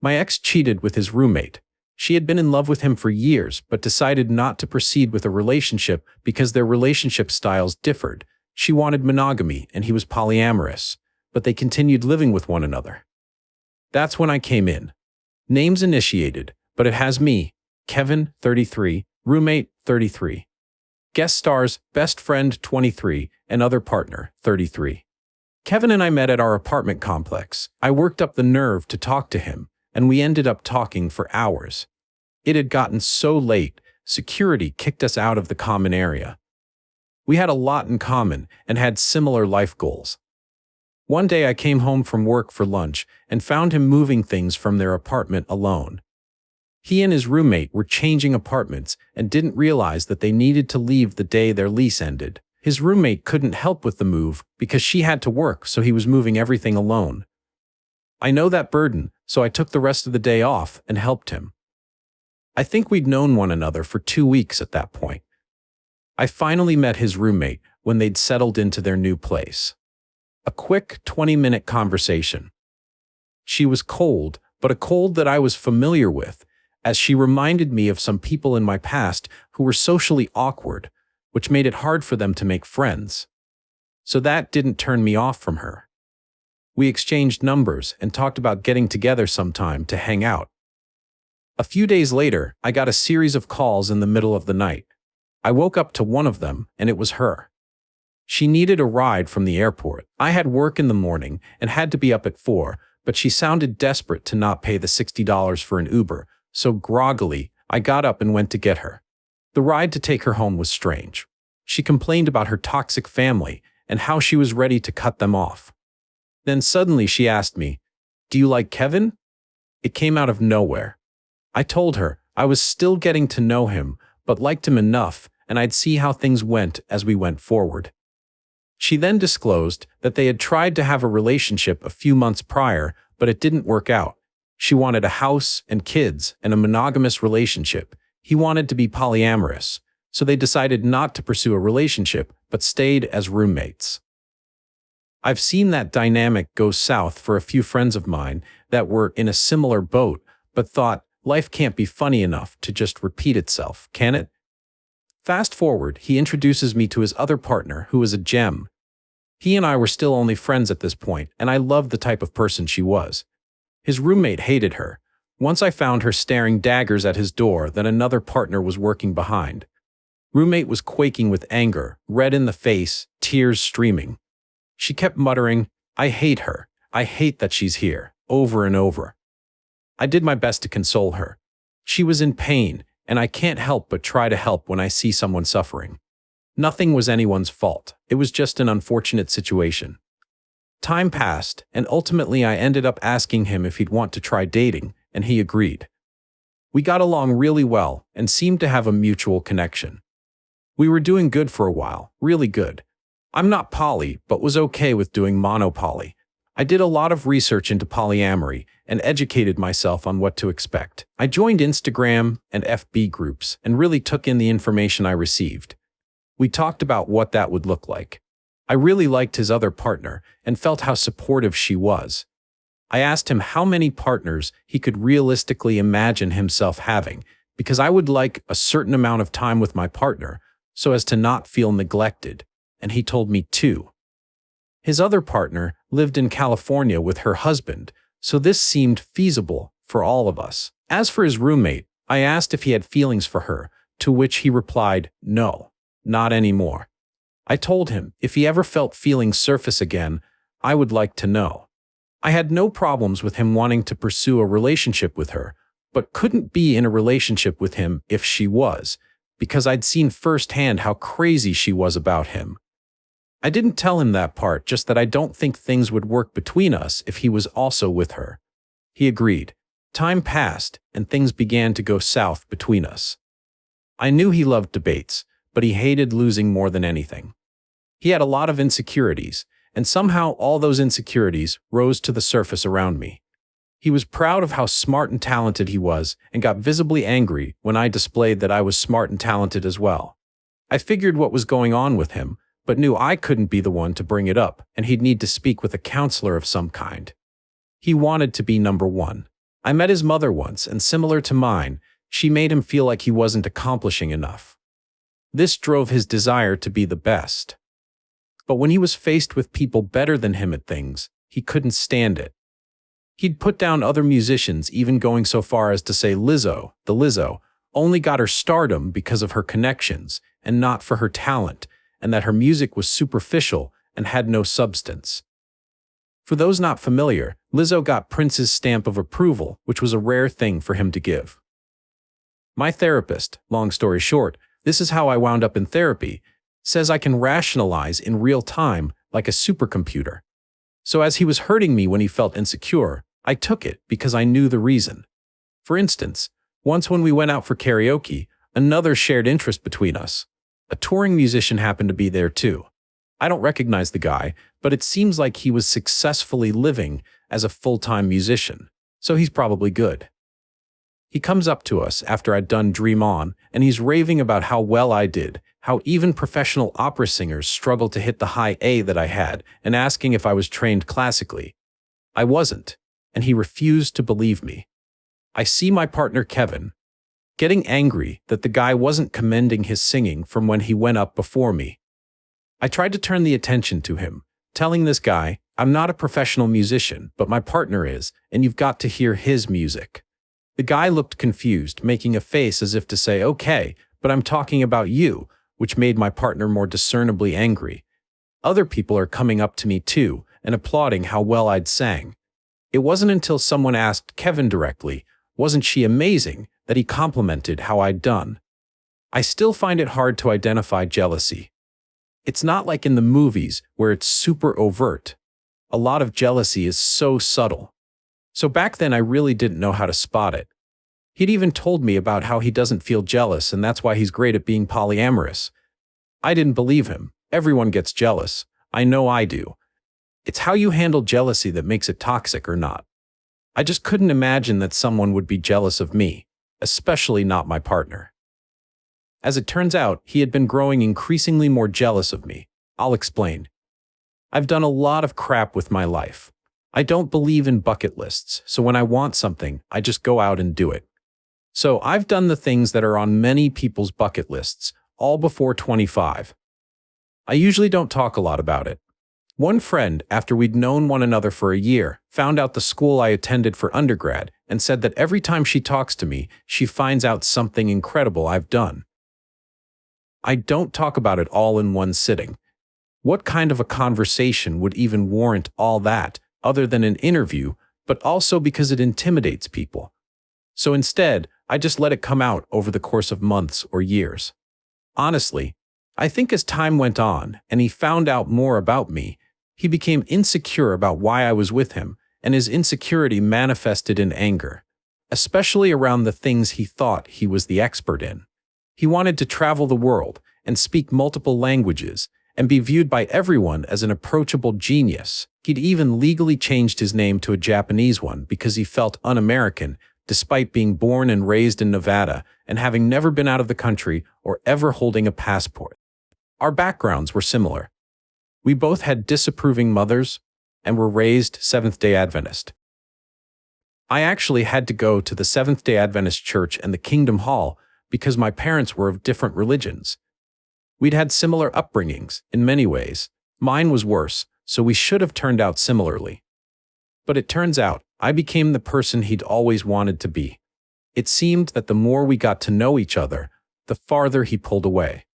My ex cheated with his roommate. She had been in love with him for years, but decided not to proceed with a relationship because their relationship styles differed. She wanted monogamy and he was polyamorous, but they continued living with one another. That's when I came in. Names initiated, but it has me, Kevin, 33, roommate, 33. Guest stars, best friend, 23, and other partner, 33. Kevin and I met at our apartment complex. I worked up the nerve to talk to him, and we ended up talking for hours. It had gotten so late, security kicked us out of the common area. We had a lot in common and had similar life goals. One day I came home from work for lunch and found him moving things from their apartment alone. He and his roommate were changing apartments and didn't realize that they needed to leave the day their lease ended. His roommate couldn't help with the move because she had to work, so he was moving everything alone. I know that burden, so I took the rest of the day off and helped him. I think we'd known one another for 2 weeks at that point. I finally met his roommate when they'd settled into their new place. A quick 20-minute conversation. She was cold, but a cold that I was familiar with, as she reminded me of some people in my past who were socially awkward, which made it hard for them to make friends. So that didn't turn me off from her. We exchanged numbers and talked about getting together sometime to hang out. A few days later, I got a series of calls in the middle of the night. I woke up to one of them, and it was her. She needed a ride from the airport. I had work in the morning and had to be up at 4, but she sounded desperate to not pay the $60 for an Uber, so groggily, I got up and went to get her. The ride to take her home was strange. She complained about her toxic family and how she was ready to cut them off. Then suddenly she asked me, "Do you like Kevin?" It came out of nowhere. I told her I was still getting to know him, but liked him enough, and I'd see how things went as we went forward. She then disclosed that they had tried to have a relationship a few months prior, but it didn't work out. She wanted a house and kids and a monogamous relationship. He wanted to be polyamorous, so they decided not to pursue a relationship, but stayed as roommates. I've seen that dynamic go south for a few friends of mine that were in a similar boat, but thought, life can't be funny enough to just repeat itself, can it? Fast forward, he introduces me to his other partner, who is a gem. He and I were still only friends at this point, and I loved the type of person she was. His roommate hated her. Once I found her staring daggers at his door that another partner was working behind. Roommate was quaking with anger, red in the face, tears streaming. She kept muttering, "I hate her. I hate that she's here," over and over. I did my best to console her. She was in pain, and I can't help but try to help when I see someone suffering. Nothing was anyone's fault. It was just an unfortunate situation. Time passed, and ultimately I ended up asking him if he'd want to try dating, and he agreed. We got along really well and seemed to have a mutual connection. We were doing good for a while, really good. I'm not poly, but was okay with doing monopoly. I did a lot of research into polyamory and educated myself on what to expect. I joined Instagram and FB groups and really took in the information I received. We talked about what that would look like. I really liked his other partner and felt how supportive she was. I asked him how many partners he could realistically imagine himself having, because I would like a certain amount of time with my partner so as to not feel neglected, and he told me 2. His other partner lived in California with her husband, so this seemed feasible for all of us. As for his roommate, I asked if he had feelings for her, to which he replied, "No, not anymore." I told him if he ever felt feelings surface again, I would like to know. I had no problems with him wanting to pursue a relationship with her, but couldn't be in a relationship with him if she was, because I'd seen firsthand how crazy she was about him. I didn't tell him that part, just that I don't think things would work between us if he was also with her. He agreed. Time passed, and things began to go south between us. I knew he loved debates, but he hated losing more than anything. He had a lot of insecurities, and somehow all those insecurities rose to the surface around me. He was proud of how smart and talented he was, and got visibly angry when I displayed that I was smart and talented as well. I figured what was going on with him, but knew I couldn't be the one to bring it up, and he'd need to speak with a counselor of some kind. He wanted to be number one. I met his mother once, and similar to mine, she made him feel like he wasn't accomplishing enough. This drove his desire to be the best. But when he was faced with people better than him at things, he couldn't stand it. He'd put down other musicians, even going so far as to say Lizzo, only got her stardom because of her connections and not for her talent, and that her music was superficial and had no substance. For those not familiar, Lizzo got Prince's stamp of approval, which was a rare thing for him to give. My therapist, long story short, this is how I wound up in therapy, says I can rationalize in real time like a supercomputer. So as he was hurting me when he felt insecure, I took it because I knew the reason. For instance, once when we went out for karaoke, another shared interest between us. A touring musician happened to be there too. I don't recognize the guy, but it seems like he was successfully living as a full-time musician, so he's probably good. He comes up to us after I'd done Dream On, and he's raving about how well I did, how even professional opera singers struggle to hit the high A that I had, and asking if I was trained classically. I wasn't, and he refused to believe me. I see my partner Kevin getting angry that the guy wasn't commending his singing from when he went up before me. I tried to turn the attention to him, telling this guy, I'm not a professional musician, but my partner is, and you've got to hear his music. The guy looked confused, making a face as if to say, okay, but I'm talking about you, which made my partner more discernibly angry. Other people are coming up to me too, and applauding how well I'd sang. It wasn't until someone asked Kevin directly, wasn't she amazing, that he complimented how I'd done. I still find it hard to identify jealousy. It's not like in the movies where it's super overt. A lot of jealousy is so subtle. So back then I really didn't know how to spot it. He'd even told me about how he doesn't feel jealous and that's why he's great at being polyamorous. I didn't believe him. Everyone gets jealous. I know I do. It's how you handle jealousy that makes it toxic or not. I just couldn't imagine that someone would be jealous of me, especially not my partner. As it turns out, he had been growing increasingly more jealous of me. I'll explain. I've done a lot of crap with my life. I don't believe in bucket lists, so when I want something, I just go out and do it. So I've done the things that are on many people's bucket lists, all before 25. I usually don't talk a lot about it. One friend, after we'd known one another for a year, found out the school I attended for undergrad and said that every time she talks to me, she finds out something incredible I've done. I don't talk about it all in one sitting. What kind of a conversation would even warrant all that, other than an interview, but also because it intimidates people? So instead, I just let it come out over the course of months or years. Honestly, I think as time went on and he found out more about me, he became insecure about why I was with him, and his insecurity manifested in anger, especially around the things he thought he was the expert in. He wanted to travel the world and speak multiple languages and be viewed by everyone as an approachable genius. He'd even legally changed his name to a Japanese one because he felt un-American, despite being born and raised in Nevada and having never been out of the country or ever holding a passport. Our backgrounds were similar. We both had disapproving mothers and were raised Seventh-day Adventist. I actually had to go to the Seventh-day Adventist Church and the Kingdom Hall because my parents were of different religions. We'd had similar upbringings in many ways. Mine was worse, so we should have turned out similarly. But it turns out, I became the person he'd always wanted to be. It seemed that the more we got to know each other, the farther he pulled away.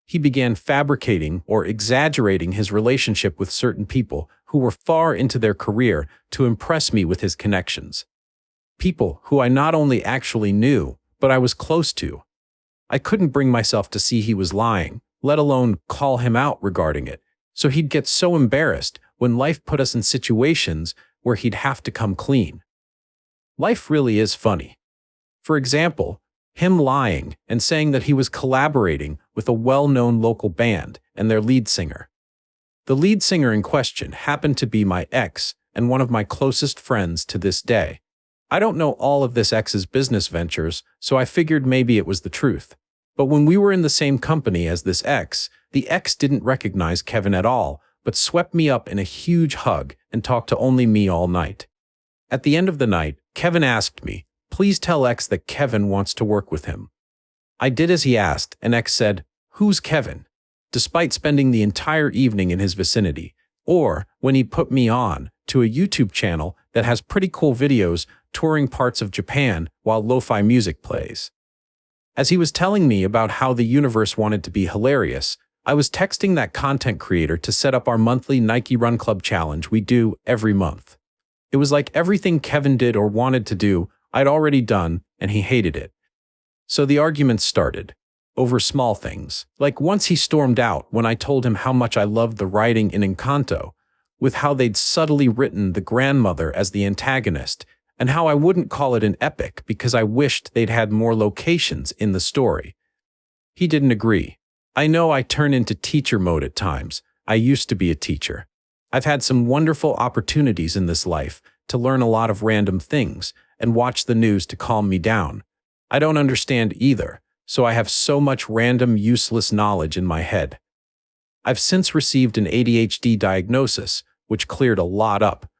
He began fabricating or exaggerating his relationship with certain people who were far into their career to impress me with his connections. People who I not only actually knew, but I was close to. I couldn't bring myself to see he was lying, let alone call him out regarding it, so he'd get so embarrassed when life put us in situations where he'd have to come clean. Life really is funny. For example, him lying and saying that he was collaborating with a well-known local band and their lead singer. The lead singer in question happened to be my ex and one of my closest friends to this day. I don't know all of this ex's business ventures, so I figured maybe it was the truth. But when we were in the same company as this ex, the ex didn't recognize Kevin at all, but swept me up in a huge hug and talked to only me all night. At the end of the night, Kevin asked me, "Please tell X that Kevin wants to work with him." I did as he asked, and X said, "Who's Kevin?" Despite spending the entire evening in his vicinity, or when he put me on to a YouTube channel that has pretty cool videos touring parts of Japan while lo-fi music plays. As he was telling me about how the universe wanted to be hilarious, I was texting that content creator to set up our monthly Nike Run Club challenge we do every month. It was like everything Kevin did or wanted to do, I'd already done, and he hated it. So the arguments started. Over small things. Like once he stormed out when I told him how much I loved the writing in Encanto, with how they'd subtly written the grandmother as the antagonist, and how I wouldn't call it an epic because I wished they'd had more locations in the story. He didn't agree. I know I turn into teacher mode at times. I used to be a teacher. I've had some wonderful opportunities in this life to learn a lot of random things and watch the news to calm me down. I don't understand either, so I have so much random useless knowledge in my head. I've since received an ADHD diagnosis, which cleared a lot up.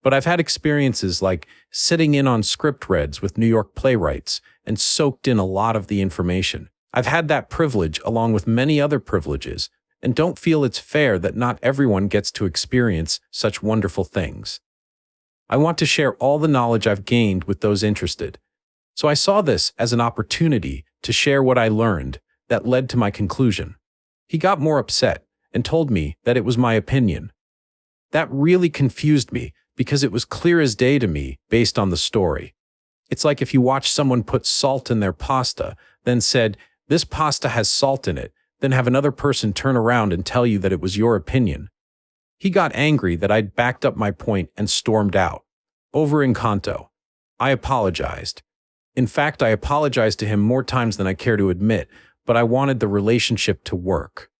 But I've had experiences like sitting in on script reads with New York playwrights and soaked in a lot of the information. I've had that privilege along with many other privileges, and don't feel it's fair that not everyone gets to experience such wonderful things. I want to share all the knowledge I've gained with those interested. So I saw this as an opportunity to share what I learned that led to my conclusion. He got more upset and told me that it was my opinion. That really confused me because it was clear as day to me based on the story. It's like if you watch someone put salt in their pasta, then said, "This pasta has salt in it," then have another person turn around and tell you that it was your opinion. He got angry that I'd backed up my point and stormed out. Over Encanto. I apologized. In fact, I apologized to him more times than I care to admit, but I wanted the relationship to work.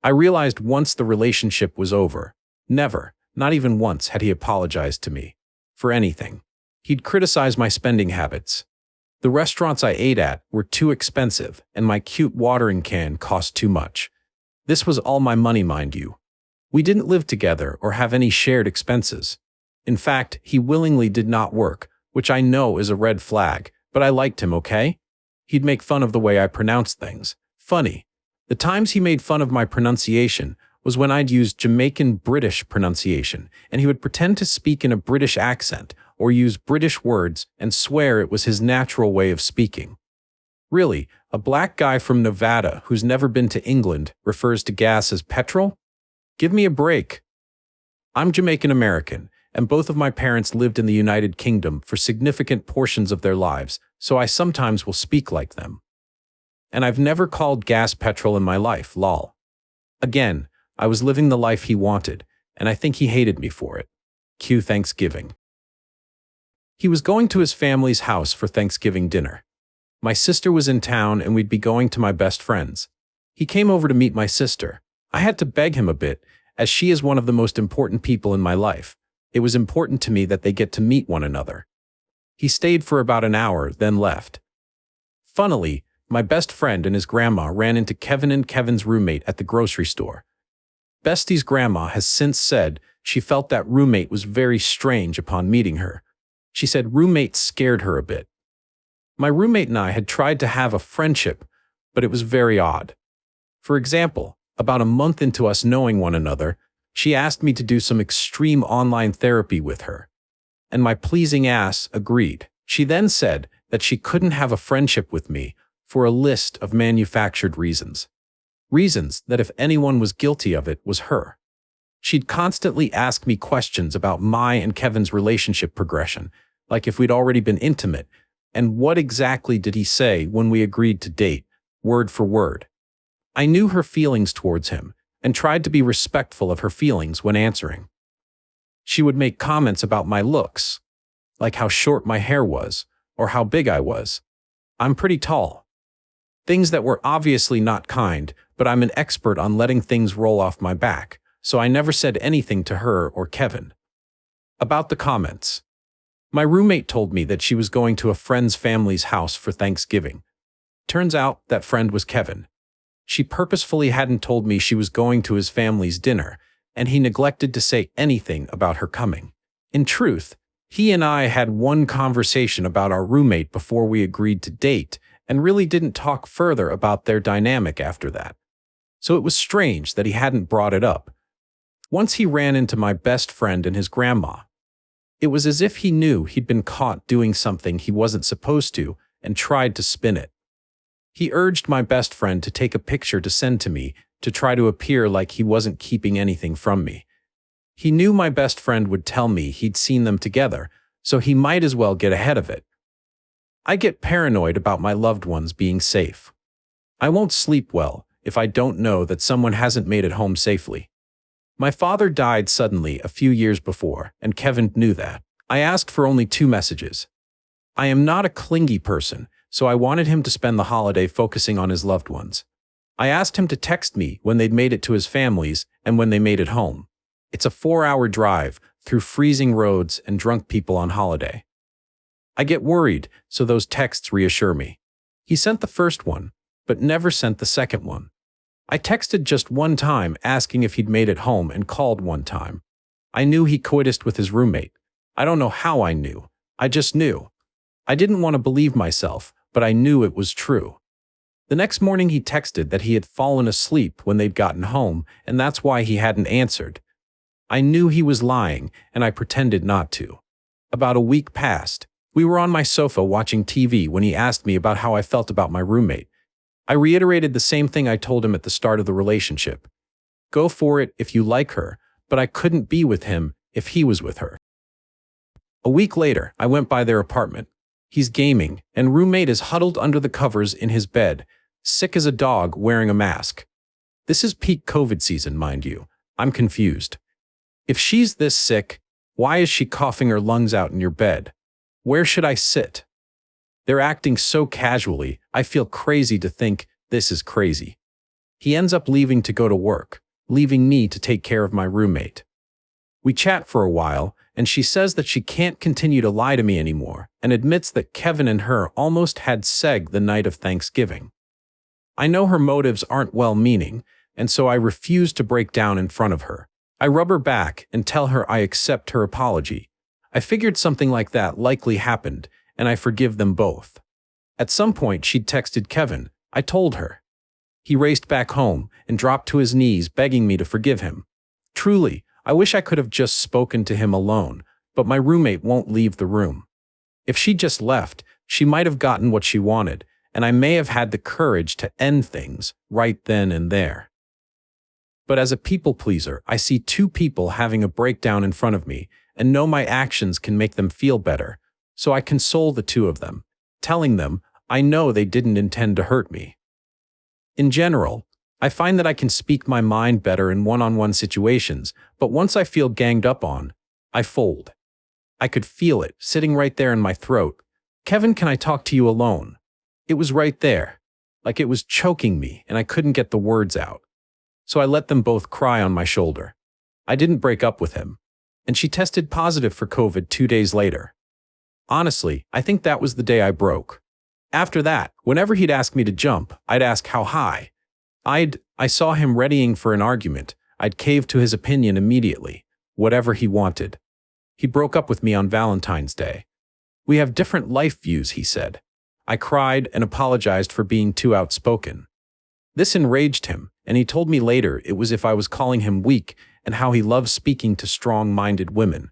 I realized once the relationship was over, never, not even once, had he apologized to me. For anything. He'd criticize my spending habits. The restaurants I ate at were too expensive, and my cute watering can cost too much. This was all my money, mind you. We didn't live together or have any shared expenses. In fact, he willingly did not work, which I know is a red flag, but I liked him, okay? He'd make fun of the way I pronounced things. Funny. The times he made fun of my pronunciation was when I'd use Jamaican British pronunciation, and he would pretend to speak in a British accent or use British words and swear it was his natural way of speaking. Really, a black guy from Nevada who's never been to England refers to gas as petrol? Give me a break. I'm Jamaican American, and both of my parents lived in the United Kingdom for significant portions of their lives, so I sometimes will speak like them. And I've never called gas petrol in my life, lol. Again, I was living the life he wanted, and I think he hated me for it. Cue Thanksgiving. He was going to his family's house for Thanksgiving dinner. My sister was in town and we'd be going to my best friend's. He came over to meet my sister. I had to beg him a bit, as she is one of the most important people in my life. It was important to me that they get to meet one another. He stayed for about an hour, then left. Funnily, my best friend and his grandma ran into Kevin and Kevin's roommate at the grocery store. Bestie's grandma has since said she felt that roommate was very strange upon meeting her. She said roommates scared her a bit. My roommate and I had tried to have a friendship, but it was very odd. For example, about a month into us knowing one another, she asked me to do some extreme online therapy with her. And my pleasing ass agreed. She then said that she couldn't have a friendship with me for a list of manufactured reasons. Reasons that if anyone was guilty of it was her. She'd constantly ask me questions about my and Kevin's relationship progression, like if we'd already been intimate, and what exactly did he say when we agreed to date, word for word. I knew her feelings towards him, and tried to be respectful of her feelings when answering. She would make comments about my looks, like how short my hair was, or how big I was. I'm pretty tall. Things that were obviously not kind, but I'm an expert on letting things roll off my back, so I never said anything to her or Kevin. About the comments. My roommate told me that she was going to a friend's family's house for Thanksgiving. Turns out that friend was Kevin. She purposefully hadn't told me she was going to his family's dinner, and he neglected to say anything about her coming. In truth, He and I had one conversation about our roommate before we agreed to date, and really didn't talk further about their dynamic after that. So it was strange that he hadn't brought it up. Once he ran into my best friend and his grandma. It was as if he knew he'd been caught doing something he wasn't supposed to and tried to spin it. He urged my best friend to take a picture to send to me to try to appear like he wasn't keeping anything from me. He knew my best friend would tell me he'd seen them together, so he might as well get ahead of it. I get paranoid about my loved ones being safe. I won't sleep well if I don't know that someone hasn't made it home safely. My father died suddenly a few years before, and Kevin knew that. I asked for only 2 messages. I am not a clingy person, so I wanted him to spend the holiday focusing on his loved ones. I asked him to text me when they'd made it to his families and when they made it home. It's a 4-hour drive through freezing roads and drunk people on holiday. I get worried, so those texts reassure me. He sent the first one, but never sent the second one. I texted just one time asking if he'd made it home and called one time. I knew he coitused with his roommate. I don't know how I knew. I just knew. I didn't want to believe myself, but I knew it was true. The next morning he texted that he had fallen asleep when they'd gotten home, and that's why he hadn't answered. I knew he was lying, and I pretended not to. About a week passed. We were on my sofa watching TV when he asked me about how I felt about my roommate. I reiterated the same thing I told him at the start of the relationship. Go for it if you like her, but I couldn't be with him if he was with her. A week later, I went by their apartment. He's gaming, and roommate is huddled under the covers in his bed, sick as a dog wearing a mask. This is peak COVID season, mind you. I'm confused. If she's this sick, why is she coughing her lungs out in your bed? Where should I sit? They're acting so casually, I feel crazy to think this is crazy. He ends up leaving to go to work, leaving me to take care of my roommate. We chat for a while, and she says that she can't continue to lie to me anymore, and admits that Kevin and her almost had seg the night of Thanksgiving. I know her motives aren't well-meaning, and so I refuse to break down in front of her. I rub her back and tell her I accept her apology. I figured something like that likely happened, and I forgive them both. At some point, she'd texted Kevin. I told her. He raced back home and dropped to his knees begging me to forgive him. Truly, I wish I could have just spoken to him alone, but my roommate won't leave the room. If she just left, she might have gotten what she wanted, and I may have had the courage to end things right then and there. But as a people pleaser, I see 2 people having a breakdown in front of me and know my actions can make them feel better, so I console the 2 of them, telling them I know they didn't intend to hurt me. In general, I find that I can speak my mind better in one-on-one situations, but once I feel ganged up on, I fold. I could feel it sitting right there in my throat. Kevin, can I talk to you alone? It was right there, like it was choking me and I couldn't get the words out. So I let them both cry on my shoulder. I didn't break up with him, and she tested positive for COVID 2 days later. Honestly, I think that was the day I broke. After that, whenever he'd ask me to jump, I'd ask how high. I saw him readying for an argument. I'd cave to his opinion immediately, whatever he wanted. He broke up with me on Valentine's Day. We have different life views, he said. I cried and apologized for being too outspoken. This enraged him, and he told me later it was if I was calling him weak and how he loves speaking to strong-minded women.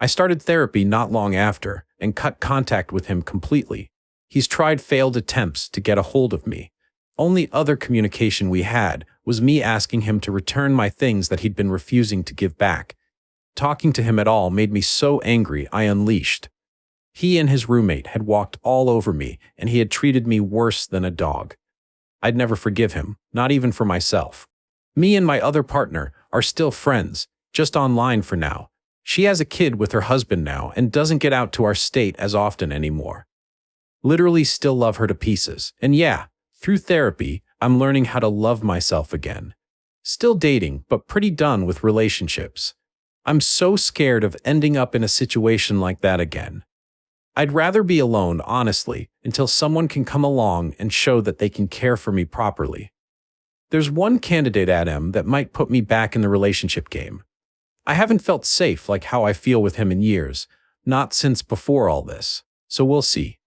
I started therapy not long after and cut contact with him completely. He's tried failed attempts to get a hold of me. Only other communication we had was me asking him to return my things that he'd been refusing to give back. Talking to him at all made me so angry I unleashed. He and his roommate had walked all over me, and he had treated me worse than a dog. I'd never forgive him, not even for myself. Me and my other partner are still friends, just online for now. She has a kid with her husband now and doesn't get out to our state as often anymore. Literally still love her to pieces. And yeah, through therapy, I'm learning how to love myself again. Still dating, but pretty done with relationships. I'm so scared of ending up in a situation like that again. I'd rather be alone, honestly, until someone can come along and show that they can care for me properly. There's one candidate at him that might put me back in the relationship game. I haven't felt safe like how I feel with him in years, not since before all this. So we'll see.